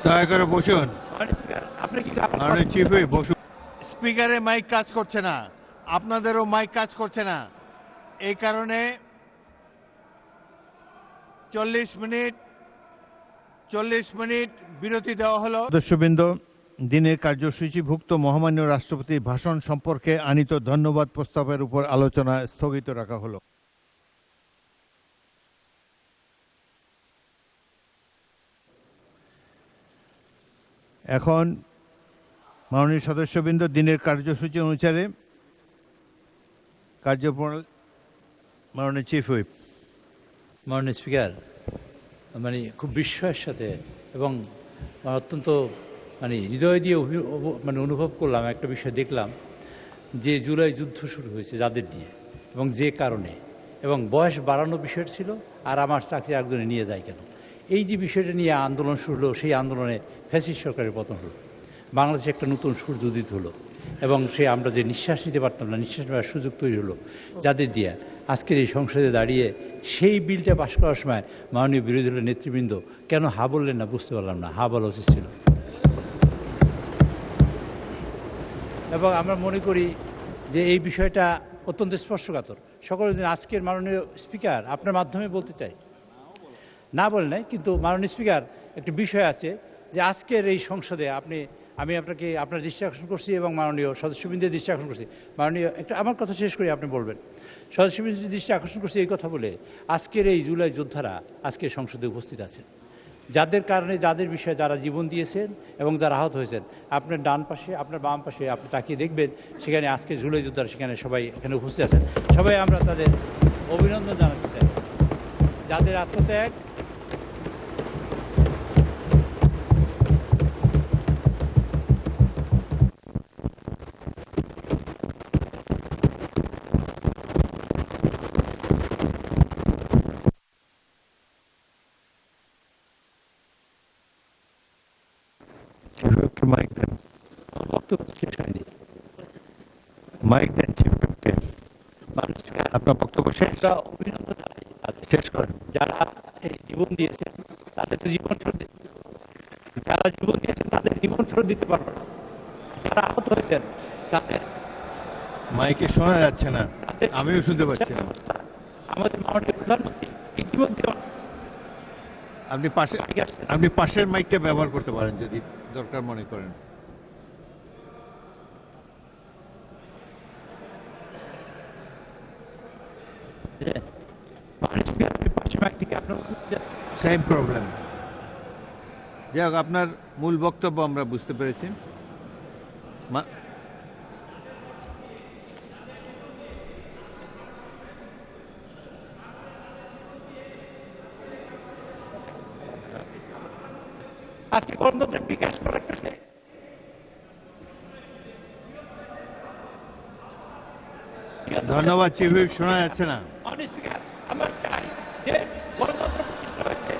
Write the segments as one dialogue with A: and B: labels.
A: দয়া করে বসুন। মাননীয় চিফ হুইপ বসুন। স্পিকারে মাইক কাজ করছে না, আপনাদেরও মাইক কাজ করছে না, এই কারণে 40 মিনিট বিরতি দেওয়া হলো। সদস্যবৃন্দ, দিনের কার্যসূচিভুক্ত মহামান্য রাষ্ট্রপতির ভাষণ সম্পর্কে আনিত ধন্যবাদ প্রস্তাবের উপর আলোচনা স্থগিত রাখা হলো। এখন মাননীয় সদস্যবৃন্দ, দিনের কার্যসূচি অনুসারে কার্যপ্রণালী। মাননীয় চিফ হুইপ।
B: মাননীয় স্পিকার, খুব বিস্ময়ের সাথে এবং অত্যন্ত হৃদয় দিয়ে অনুভব করলাম, একটা বিষয় দেখলাম যে জুলাই যুদ্ধ শুরু হয়েছে যাদের দিয়ে এবং যে কারণে, এবং বয়স বাড়ানো বিষয়টা ছিল, আর আমার চাকরি একজনে নিয়ে যায় কেন, এই যে বিষয়টা নিয়ে আন্দোলন শুরু হলো, সেই আন্দোলনে ফ্যাসিস্ট সরকারের পতন হলো, বাংলাদেশে একটা নতুন সূর্য উদিত হলো এবং আমরা যে নিঃশ্বাস নিতে পারতাম না, নিঃশ্বাস নেওয়ার সুযোগ তৈরি হলো যাদের দিয়ে। আজকের এই সংসদে দাঁড়িয়ে সেই বিলটা পাশ করার সময় মাননীয় বিরোধী দলের নেতৃবৃন্দ কেন হা বললেন না বুঝতে পারলাম না। হা বলা উচিত ছিল। এবং আমরা মনে করি যে এই বিষয়টা অত্যন্ত স্পর্শকাতর। সকলের দিন আজকের মাননীয় স্পিকার, আপনার মাধ্যমে বলতে চাই, না বলে নাই, কিন্তু মাননীয় স্পিকার, একটা বিষয় আছে যে আজকের এই সংসদে আমি আপনাকে আপনার দৃষ্টি আকর্ষণ করছি এবং মাননীয় সদস্যবৃন্দের দৃষ্টি আকর্ষণ করছি। মাননীয়, একটা আমার কথা শেষ করি, আপনি বলবেন। সদস্যবৃন্দের দৃষ্টি আকর্ষণ করছি এই কথা বলে, আজকের এই জুলাই যোদ্ধারা আজকে সংসদে উপস্থিত আছেন, যাদের কারণে, যাদের বিষয়ে যারা জীবন দিয়েছেন এবং যারা আহত হয়েছেন। আপনার ডান পাশে, আপনার বাম পাশে আপনি তাকিয়ে দেখবেন, সেখানে আজকে জুলাই যোদ্ধারা সেখানে সবাই এখানে উপস্থিত আছেন। সবাই আমরা তাদের অভিনন্দন জানাতে চাই, যাদের আত্মত্যাগ,
A: মাইক দেন।
B: বক্তব্য শেষ হয়নি।
A: মাইক দেন চিফ হুইপকে। আপনার বক্তব্য শেষ।
B: অভিনন্দন জানাই, শেষ করেন। যারা এই জীবন দিয়েছেন তাদের তো জীবন ফেরত দিতে, যারা জীবন দিয়েছেন তাদের জীবন ফেরত দিতে পারবে না। যারা আহত হয়েছেন তাদের
A: মাইকে শোনা যাচ্ছে না, আমিও শুনতে পাচ্ছি না।
B: আমাদের মাননীয় প্রধানমন্ত্রী ইতিমধ্যে
A: আপনি পাশের মাইকটা ব্যবহার করতে পারেন যদি দরকার মনে করেন। Same problem. যাই হোক, আপনার মূল বক্তব্য আমরা বুঝতে পেরেছি।
B: আজকে গণতন্ত্রের বিকাশ করার ক্ষেত্রে
A: ধন্যবাদ চিফ হুইপ, শোনা যাচ্ছে না।
B: আমরা চাই যে গণতন্ত্র হয়েছে,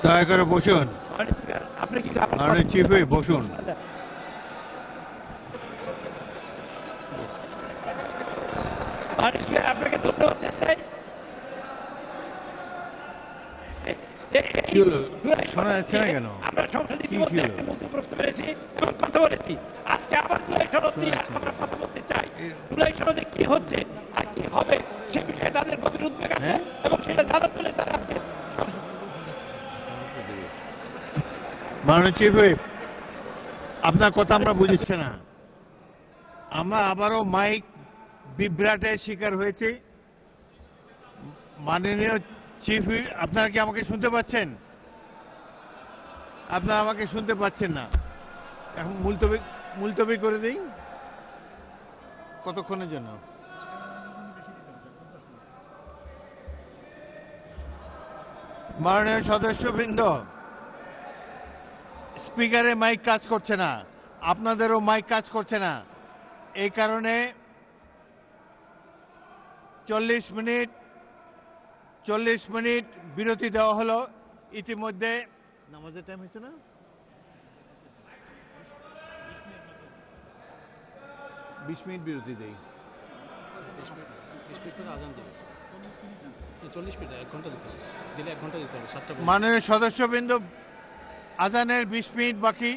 A: দয়া করে বসুন।
B: আপনি কি
A: মাননীয় চিফ হুইপ বসুন।
B: আপনাকে ধন্যবাদ চাই।
A: শোনা যাচ্ছে না কেন?
B: আমরা সংসদে প্রশ্ন করেছি এবং কথা বলেছি। আজকে আবার জুলাই সনদ নিয়ে আমরা কথা বলতে চাই। জুলাই সনদে কি হচ্ছে আর কি হবে সে বিষয়ে তাদের গভীর উদ্বেগ আছে এবং সেটা জানার জন্য তারা আজকে।
A: মাননীয় চিফ হুইপ, আপনার কথা আমরা বুঝছি না। আমরা আবারও মাইক বিভ্রাটের শিকার হয়েছি। মাননীয় চিফ হুইপ, আপনারা কি আমাকে শুনতে পাচ্ছেন? আপনারা আমাকে শুনতে পাচ্ছেন না। এখন মুলতবি করে দিই কতক্ষণের জন্য। মাননীয় সদস্যবৃন্দ, স্পিকারে মাইক কাজ করছে না, আপনাদেরও মাইক কাজ করছে না, এই কারণে 40 মিনিট বিরতি দেওয়া হলো। ইতিমধ্যে নামাজের টাইম হয়েছে না, 20 মিনিট বিরতি দেই।
C: মিনিট পরে আজান দিবে। 40 মিনিট, 1 ঘন্টা দিতে হবে। দিলে 1 ঘন্টা দিতে হবে, 7টা পর্যন্ত।
A: মাননীয় সদস্যবৃন্দ, আজানের 20 মিনিট বাকি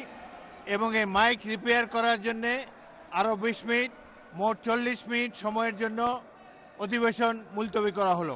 A: এবং এই মাইক রিপেয়ার করার জন্য আরও 20 মিনিট, মোট 40 মিনিট সময়ের জন্য অধিবেশন মুলতবি করা হলো।